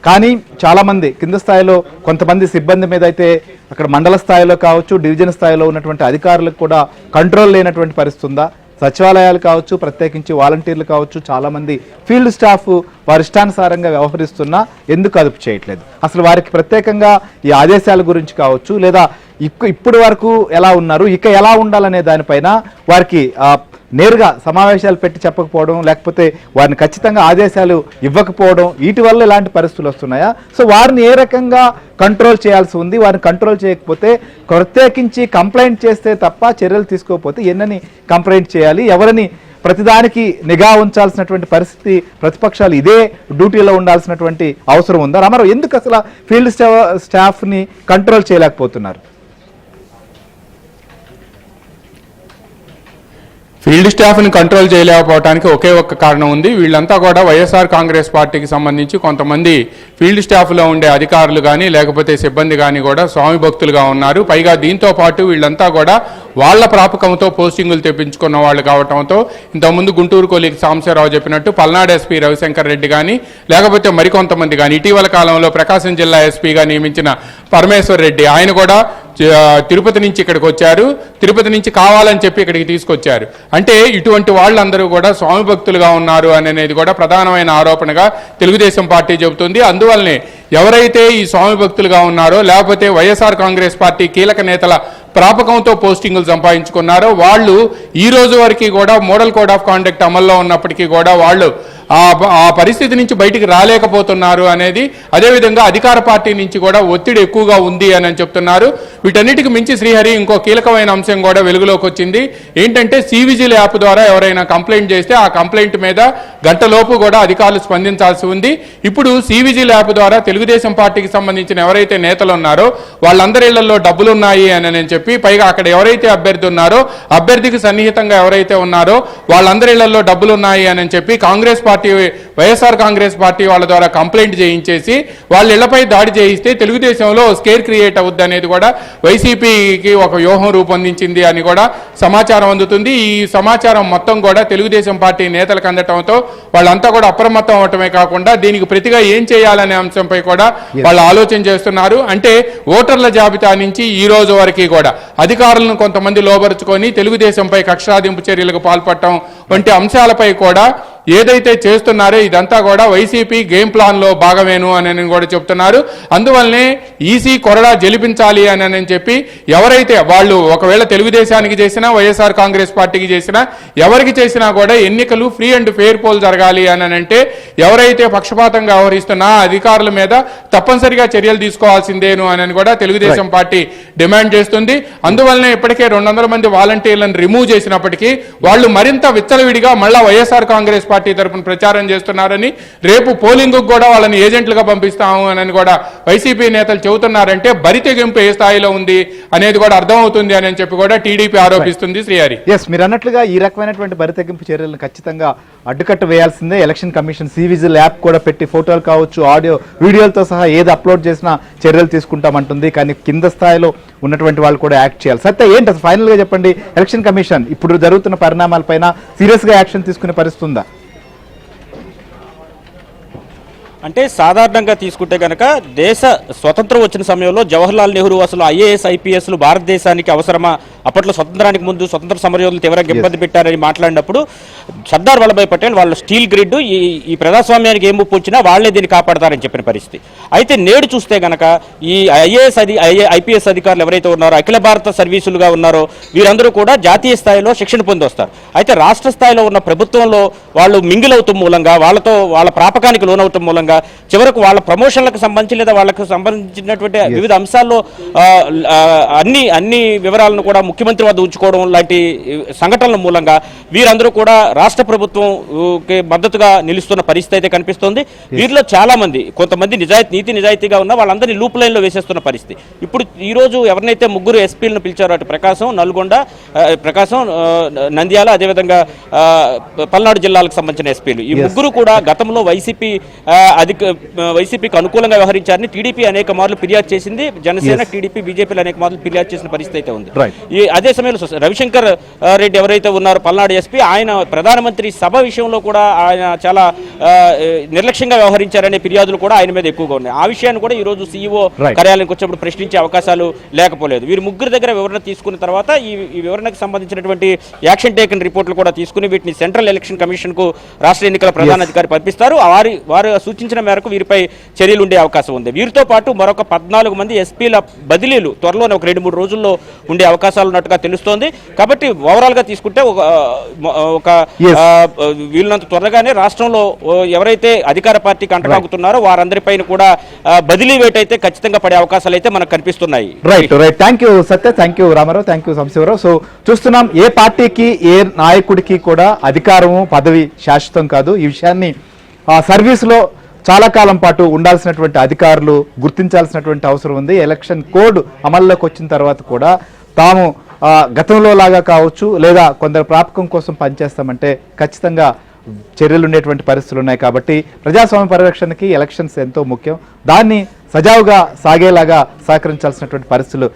కానీ చాలామంది కింద స్థాయిలో కొంతమంది సిబ్బంది మీద అయితే అక్కడ మండల స్థాయిలో కావచ్చు, డివిజన్ స్థాయిలో ఉన్నటువంటి అధికారులకు కూడా కంట్రోల్ లేనటువంటి పరిస్థితి ఉందా? సచివాలయాలు కావచ్చు, ప్రత్యేకించి వాలంటీర్లు కావచ్చు, చాలామంది ఫీల్డ్ స్టాఫ్ వారి ఇష్టానుసారంగా వ్యవహరిస్తున్నా ఎందుకు అదుపు చేయట్లేదు? అసలు వారికి ప్రత్యేకంగా ఈ ఆదేశాల గురించి కావచ్చు, లేదా ఇప్పటి వరకు ఎలా ఉన్నారు, ఇక ఎలా ఉండాలనే దానిపైన వారికి నేరుగా సమావేశాలు పెట్టి చెప్పకపోవడం, లేకపోతే వారిని ఖచ్చితంగా ఆదేశాలు ఇవ్వకపోవడం, వీటి వల్ల ఇలాంటి పరిస్థితులు వస్తున్నాయా? సో వారిని ఏ రకంగా కంట్రోల్ చేయాల్సి ఉంది? వారిని కంట్రోల్ చేయకపోతే, ప్రత్యేకించి కంప్లైంట్ చేస్తే తప్ప చర్యలు తీసుకోకపోతే ఎన్నని కంప్లైంట్ చేయాలి? ఎవరిని ప్రతిదానికి నిఘా ఉంచాల్సినటువంటి పరిస్థితి, ప్రతిపక్షాలు ఇదే డ్యూటీలో ఉండాల్సినటువంటి అవసరం ఉందా? రామారావు, ఎందుకు అసలు ఫీల్డ్ స్టాఫ్ని కంట్రోల్ చేయలేకపోతున్నారు? ఫీల్డ్ స్టాఫ్ని కంట్రోల్ చేయలేకపోవడానికి ఒకే ఒక్క కారణం ఉంది. వీళ్ళంతా కూడా వైఎస్ఆర్ కాంగ్రెస్ పార్టీకి సంబంధించి కొంతమంది ఫీల్డ్ స్టాఫ్లో ఉండే అధికారులు కానీ లేకపోతే సిబ్బంది కానీ కూడా స్వామి భక్తులుగా ఉన్నారు. పైగా దీంతో పాటు వీళ్ళంతా కూడా వాళ్ళ ప్రాపకంతో పోస్టింగులు తెప్పించుకున్న వాళ్ళు కావడంతో ఇంతకుముందు గుంటూరు కొలీగ్ సాంబశివరావు చెప్పినట్టు పల్నాడు ఎస్పీ రవిశంకర్ రెడ్డి కానీ లేకపోతే మరికొంతమంది కానీ, ఇటీవల కాలంలో ప్రకాశం జిల్లా ఎస్పీగా నియమించిన పరమేశ్వర్ రెడ్డి, ఆయన కూడా తిరుపతి నుంచి ఇక్కడికి వచ్చారు. తిరుపతి నుంచి కావాలని చెప్పి ఇక్కడికి తీసుకొచ్చారు. అంటే ఇటువంటి వాళ్ళందరూ కూడా స్వామి భక్తులుగా ఉన్నారు అనేది కూడా ప్రధానమైన ఆరోపణగా తెలుగుదేశం పార్టీ చెబుతుంది. అందువల్లనే ఎవరైతే ఈ స్వామి భక్తులుగా ఉన్నారో, లేకపోతే వైఎస్ఆర్ కాంగ్రెస్ పార్టీ కీలక నేతల ప్రాపకంతో పోస్టింగులు సంపాదించుకున్నారో వాళ్ళు ఈ రోజు వరకు కూడా మోడల్ కోడ్ ఆఫ్ కాండక్ట్ అమల్లో ఉన్నప్పటికీ కూడా వాళ్ళు ఆ పరిస్థితి నుంచి బయటికి రాలేకపోతున్నారు అనేది, అదేవిధంగా అధికార పార్టీ నుంచి కూడా ఒత్తిడి ఎక్కువగా ఉంది అని చెప్తున్నారు. వీటన్నిటికి మించి శ్రీహరి ఇంకో కీలకమైన అంశం కూడా వెలుగులోకి వచ్చింది. ఏంటంటే సివిజిల్ యాప్ ద్వారా ఎవరైనా కంప్లైంట్ చేస్తే ఆ కంప్లైంట్ మీద గంటలోపు కూడా అధికారులు స్పందించాల్సి ఉంది. ఇప్పుడు సివిజిల్ యాప్ ద్వారా తెలుగుదేశం పార్టీకి సంబంధించిన ఎవరైతే నేతలు ఉన్నారో వాళ్ళందరి ఇళ్లలో డబ్బులు ఉన్నాయి అని చెప్పి, పైగా అక్కడ ఎవరైతే అభ్యర్థి ఉన్నారో అభ్యర్థికి సన్నిహితంగా ఎవరైతే ఉన్నారో వాళ్ళందరి ఇళ్లలో డబ్బులు ఉన్నాయి అని చెప్పి కాంగ్రెస్ పార్టీ, వైఎస్ఆర్ కాంగ్రెస్ పార్టీ వాళ్ళ ద్వారా కంప్లైంట్ చేయించేసి వాళ్ళ ఇళ్లపై దాడి చేయిస్తే తెలుగుదేశంలో స్కేర్ క్రియేట్ అవుద్ది అనేది కూడా వైసీపీకి ఒక వ్యూహం రూపొందించింది అని కూడా సమాచారం అందుతుంది. ఈ సమాచారం మొత్తం కూడా తెలుగుదేశం పార్టీ నేతలకు అందటంతో వాళ్ళంతా కూడా అప్రమత్తం అవటమే కాకుండా దీనికి ప్రతిగా ఏం చేయాలనే అంశంపై కూడా వాళ్ళు ఆలోచన చేస్తున్నారు. అంటే ఓటర్ల జాబితా నుంచి ఈ రోజు వరకు కూడా అధికారులను కొంతమంది లోబరుచుకొని తెలుగుదేశంపై కక్షాదింపు చర్యలకు పాల్పడటం వంటి అంశాలపై కూడా ఏదైతే చేస్తున్నారో ఇదంతా కూడా వైసీపీ గేమ్ ప్లాన్లో భాగమేను అని కూడా చెప్తున్నారు. అందువల్లనే ఈసీ కొరడా జలిపించాలి అని చెప్పి ఎవరైతే వాళ్ళు ఒకవేళ తెలుగుదేశానికి చేసినా వైఎస్ఆర్ కాంగ్రెస్ పార్టీకి చేసినా ఎవరికి చేసినా కూడా ఎన్నికలు ఫ్రీ అండ్ ఫెయిర్ పోల్ జరగాలి అని అంటే ఎవరైతే పక్షపాతంగా వ్యవహరిస్తున్నా అధికారుల మీద తప్పనిసరిగా చర్యలు తీసుకోవాల్సిందేను అని కూడా తెలుగుదేశం పార్టీ డిమాండ్ చేస్తుంది. అందువల్లనే ఇప్పటికే 200 మంది వాలంటీర్లను రిమూవ్ చేసినప్పటికీ వాళ్ళు మరింత విచ్చలవిడిగా మళ్ళా వైఎస్ఆర్ కాంగ్రెస్ పార్టీ తరపున ప్రచారం చేస్తున్నారని, రేపు పోలింగ్ కూడా వాళ్ళని ఏజెంట్లుగా పంపిస్తాము అని కూడా వైసీపీ నేతలు చెబుతున్నారంటే బరితెగింపు ఏ స్థాయిలో ఉంది అనేది కూడా అర్థమవుతుంది అని చెప్పి కూడా టీడీపీ ఆరోపిస్తుంది. శ్రీహరి, మీరు అన్నట్లుగా ఈ రకమైనటువంటి బరితెగింపు చర్యలను ఖచ్చితంగా అడ్డుకట్ట వేయాల్సిందే. ఎలక్షన్ కమిషన్ సివిజిల్ యాప్ కూడా పెట్టి ఫోటోలు కావచ్చు, ఆడియో వీడియోలతో సహా ఏది అప్లోడ్ చేసినా చర్యలు తీసుకుంటామంటుంది. కానీ కింద స్థాయిలో ఉన్నటువంటి వాళ్ళు కూడా యాక్ట్ చేయాలి. సత్య ఏంటి అసలు ఫైనల్ గా చెప్పండి, ఎలక్షన్ కమిషన్ ఇప్పుడు జరుగుతున్న పరిణామాలపైన సీరియస్ గా యాక్షన్ తీసుకునే పరిస్థితి ఉందా? అంటే సాధారణంగా తీసుకుంటే కనుక దేశ స్వతంత్రం వచ్చిన సమయంలో జవహర్లాల్ నెహ్రూ అసలు ఐఏఎస్ ఐపీఎస్లు భారతదేశానికి అవసరమా, అప్పట్లో స్వతంత్రానికి ముందు స్వతంత్ర సమరయోధులు తీవ్రంగా ఇబ్బంది పెట్టారని మాట్లాడినప్పుడు సర్దార్ వల్లభాయ్ పటేల్ వాళ్ళ స్టీల్ గ్రిడ్ ఈ ప్రజాస్వామ్యానికి ఏం ముప్పు వచ్చినా వాళ్లే దీన్ని కాపాడతారని చెప్పిన పరిస్థితి. అయితే నేడు చూస్తే కనుక ఈ ఐపీఎస్ అధికారులు ఎవరైతే ఉన్నారో, అఖిల భారత సర్వీసులుగా ఉన్నారో వీరందరూ కూడా జాతీయ స్థాయిలో శిక్షణ పొంది వస్తారు. అయితే రాష్ట్ర స్థాయిలో ఉన్న ప్రభుత్వంలో వాళ్ళు మింగిల్ అవుతాం మూలంగా, వాళ్ళ ప్రాపకానికి లోనవుతాం మూలంగా చివరకు వాళ్ళ ప్రమోషన్లకు సంబంధించి లేదా వాళ్ళకు సంబంధించినటువంటి వివిధ అంశాల్లో అన్ని వివరాలను కూడా ముఖ్యమంత్రి వద్ద ఉంచుకోవడం లాంటి సంఘటనల మూలంగా వీరందరూ కూడా రాష్ట్ర ప్రభుత్వం మద్దతుగా నిలుస్తున్న పరిస్థితి అయితే కనిపిస్తోంది. వీరిలో చాలా మంది కొంతమంది నీతి నిజాయితీగా ఉన్న వాళ్ళందరినీ లూప్ లైన్లో వేసేస్తున్న పరిస్థితి. ఇప్పుడు ఈ రోజు ఎవరినైతే 3 ఎస్పీలను పిలిచారో అటు ప్రకాశం, నంద్యాల, అదేవిధంగా పల్నాడు జిల్లాలకు సంబంధించిన ఎస్పీలు, ఈ 3 కూడా గతంలో వైసీపీకి అనుకూలంగా వ్యవహరించారని టీడీపీ అనేక మార్లు ఫిర్యాదు చేసింది. జనసేన, టీడీపీ, బీజేపీలు అనేక మార్లు ఫిర్యాదు చేసిన పరిస్థితి అయితే ఉంది. అదే సమయంలో రవిశంకర్ రెడ్డి ఎవరైతే ఉన్నారో పల్నాడు ఎస్పీ, ఆయన ప్రధానమంత్రి సభ విషయంలో కూడా ఆయన చాలా నిర్లక్ష్యంగా వ్యవహరించారనే ఫిర్యాదులు కూడా ఆయన మీద ఎక్కువగా ఉన్నాయి. ఆ విషయాన్ని కూడా ఈ రోజు సీఈఓ కార్యాలయానికి వచ్చినప్పుడు ప్రశ్నించే అవకాశాలు లేకపోలేదు. వీరు ముగ్గురు దగ్గర వివరణ తీసుకున్న తర్వాత ఈ వివరణకు సంబంధించినటువంటి యాక్షన్ టేకన్ రిపోర్ట్లు కూడా తీసుకుని వీటిని సెంట్రల్ ఎలక్షన్ కమిషన్ కు రాష్ట్ర ఎన్నికల ప్రధాన అధికారి పంపిస్తారు. వారు సూచించిన మేరకు వీరిపై చర్యలు ఉండే అవకాశం ఉంది. వీరితో పాటు మరొక 14 మంది ఎస్పీల బదిలీలు త్వరలోనే ఒక 2-3 రోజుల్లో ఉండే అవకాశాలు ఉన్నట్టుగా తెలుస్తోంది. కాబట్టి ఓవరాల్ గా తీసుకుంటే ఒక వీళ్ళంత త్వరగానే రాష్ట్రంలో ఎవరైతే అధికార పార్టీకి అంటకాగుతున్నారో వారందరిపైన కూడా బదిలీ వేట అయితే ఖచ్చితంగా పడే అవకాశాలు అయితే మనకు కనిపిస్తున్నాయి. Right. Thank you Satya, thank you Ramarao, thank you Sambasivarao. So చూస్తున్నాం, ఏ పార్టీకి ఏ నాయకుడికి కూడా అధికారము పదవి శాశ్వతం కాదు. ఈ విషయాన్ని సర్వీస్లో చాలా కాలం పాటు ఉండాల్సినటువంటి అధికారులు గుర్తించాల్సినటువంటి అవసరం ఉంది. ఎలక్షన్ కోడ్ అమల్లోకి వచ్చిన తర్వాత కూడా తాము గతంలో లాగా కావచ్చు లేదా కొందరు ప్రాపకం కోసం పనిచేస్తామంటే ఖచ్చితంగా చర్యలు ఉండేటువంటి పరిస్థితులు ఉన్నాయి. కాబట్టి ప్రజాస్వామ్య పరిరక్షణకి ఎలక్షన్స్ ఎంతో ముఖ్యం. దాన్ని సజావుగా సాగేలాగా సహకరించాల్సినటువంటి పరిస్థితులు